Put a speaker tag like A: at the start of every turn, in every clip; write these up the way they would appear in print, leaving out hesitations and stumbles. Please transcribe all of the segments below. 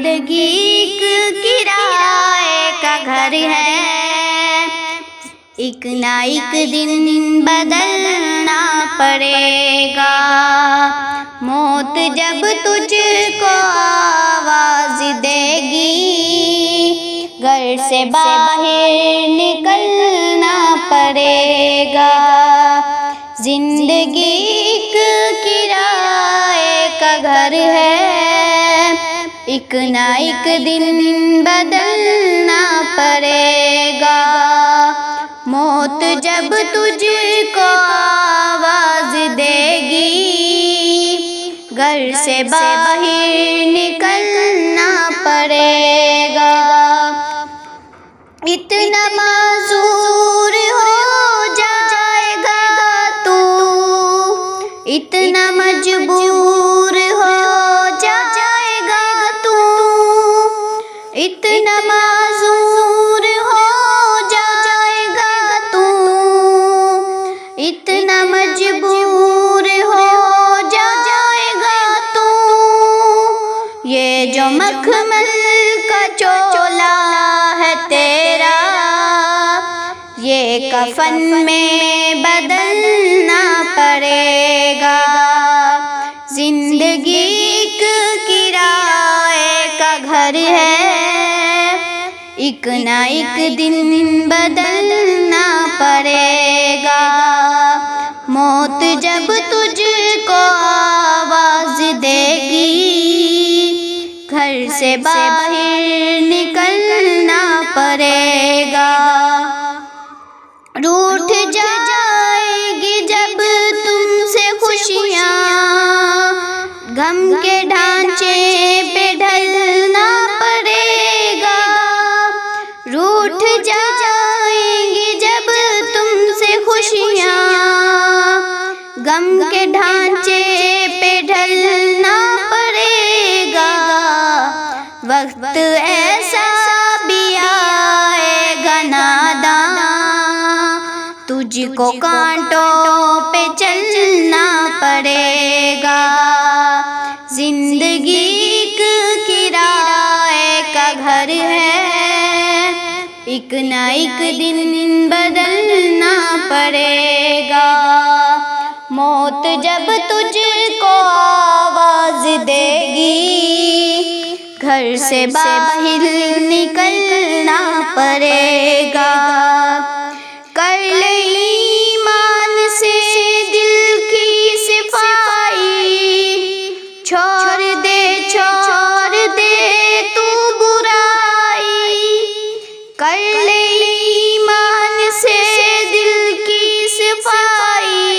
A: जिंदगी एक किराए का घर है, एक ना एक दिन बदलना पड़ेगा। मौत जब तुझको आवाज देगी, घर से बाहर निकलना पड़ेगा। जिंदगी एक किराए का घर है, एक ना एक दिन बदलना पड़ेगा। मौत जब तुझको आवाज देगी, घर से बाहर निकलना पड़ेगा। इतना माजूर हो जाएगा तू, इतना मजबूर हो जाएगा तू, इतना माजूर हो जाएगा तू, इतना मजबूर हो जाएगा तू। ये जो मखमल का चोला है तेरा, ये कफन में बदलना पड़ेगा। जिंदगी एक किराए का घर है, एक ना एक दिन बदलना पड़ेगा। मौत जब तुझको आवाज देगी, घर से बाहर निकलना पड़ेगा। रूठ जाएगी जब तुमसे खुशियाँ, गम के ढांचे पे ढलना पड़ेगा। रूठ जाएगी जब तुमसे खुशियाँ, गम के ढांचे पे ढलना पड़ेगा। वक्त ऐसा भी आएगा नादां, तुझको कांटों पे चलना पड़ेगा। जिंदगी एक किराए का घर है, एक ना एक दिन बदलना पड़ेगा। मौत जब तुझको आवाज देगी, घर से बाहर निकलना पड़ेगा। कर ले ईमान से दिल की सफाई, छोड़ दे तू बुराई। कर ले ईमान से दिल की सफाई,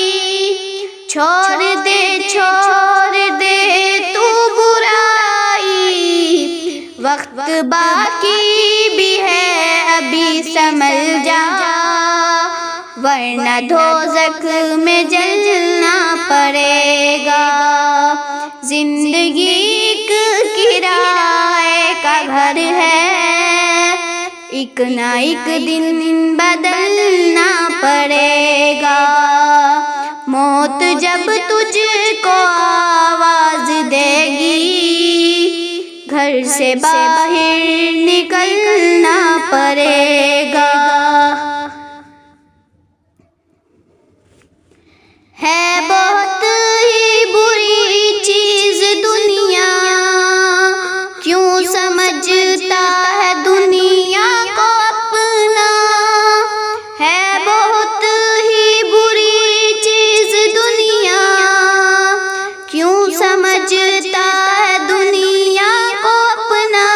A: छोड़ दे तू बुराई। वक्त बाकी भी है अभी संभल जा, वरना दोज़ख में जलना पड़ेगा। जिंदगी एक किराए का घर है, एक ना एक दिन बदलना पड़ेगा। मौत जब तुझको आवाज देगी, घर से बाहर निकलना पड़ेगा। है बहुत ही बुरी चीज दुनिया, क्यों समझता है दुनिया को अपना। है बहुत ही बुरी चीज दुनिया, क्यों समझता है दुनिया को अपना।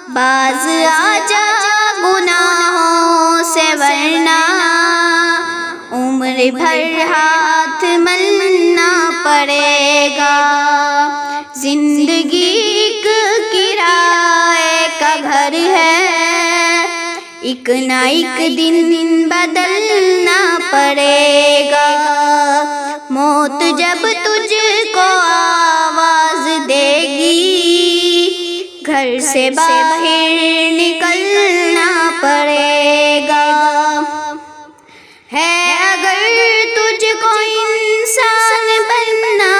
A: बाज आजा गुनाहों से वरना, उम्र भर हाथ मलना पड़ेगा। जिंदगी एक किराए का घर है, एक ना एक दिन बदलना पड़ेगा। मौत जब तुझको आवाज देगी, घर से बाहर निकलना पड़ेगा। है अगर तुझको इंसान बनना,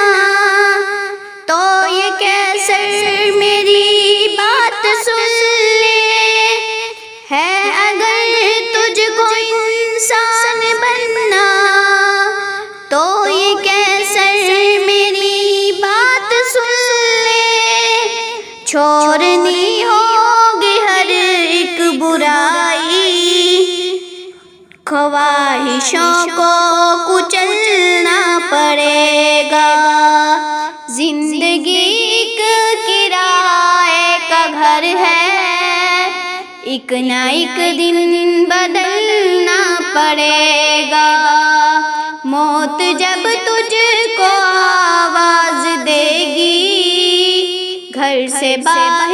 A: तो ये कैसर मेरी छोड़नी होगी हर एक बुराई, ख्वाहिशों को कुचलना पड़ेगा। जिंदगी एक किराए का घर है, एक ना एक दिन बदलना पड़ेगा। मौत जब तुझको आवाज देगी, घर से बाहर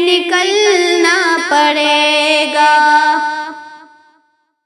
A: निकलना पड़ेगा।